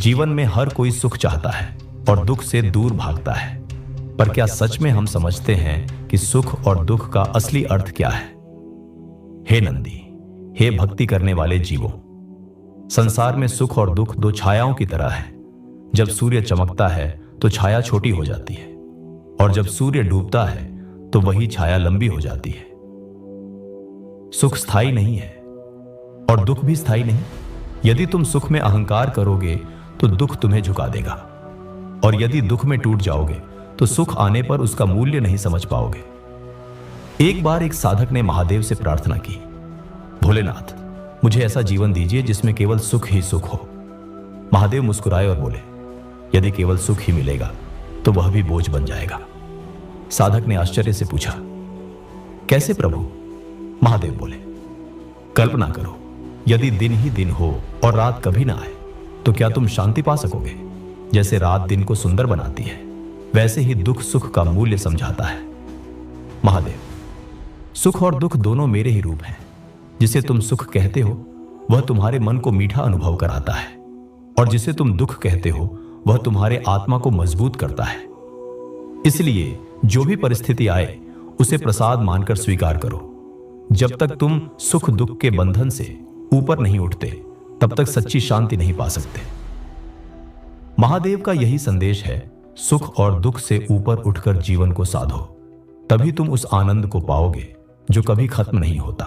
जीवन में हर कोई सुख चाहता है और दुख से दूर भागता है, पर क्या सच में हम समझते हैं कि सुख और दुख का असली अर्थ क्या है? हे नंदी, हे भक्ति करने वाले जीवों, संसार में सुख और दुख दो छायाओं की तरह है। जब सूर्य चमकता है तो छाया छोटी हो जाती है, और जब सूर्य डूबता है तो वही छाया लंबी हो जाती है। सुख स्थायी नहीं है और दुख भी स्थायी नहीं। यदि तुम सुख में अहंकार करोगे तो दुख तुम्हें झुका देगा, और यदि दुख में टूट जाओगे तो सुख आने पर उसका मूल्य नहीं समझ पाओगे। एक बार एक साधक ने महादेव से प्रार्थना की, भोलेनाथ, मुझे ऐसा जीवन दीजिए जिसमें केवल सुख ही सुख हो। महादेव मुस्कुराए और बोले, यदि केवल सुख ही मिलेगा तो वह भी बोझ बन जाएगा। साधक ने आश्चर्य से पूछा, कैसे प्रभु? महादेव बोले, कल्पना करो, यदि दिन ही दिन हो और रात कभी ना आए तो क्या तुम शांति पा सकोगे? जैसे रात दिन को सुंदर बनाती है, वैसे ही दुख सुख का मूल्य समझाता है। महादेव, सुख और दुख दोनों मेरे ही रूप हैं। जिसे तुम सुख कहते हो वह तुम्हारे मन को मीठा अनुभव कराता है, और जिसे तुम दुख कहते हो वह तुम्हारे आत्मा को मजबूत करता है। इसलिए जो भी परिस्थिति आए उसे प्रसाद मानकर स्वीकार करो। जब तक तुम सुख दुख के बंधन से ऊपर नहीं उठते तब तक सच्ची शांति नहीं पा सकते। महादेव का यही संदेश है, सुख और दुख से ऊपर उठकर जीवन को साधो, तभी तुम उस आनंद को पाओगे जो कभी खत्म नहीं होता।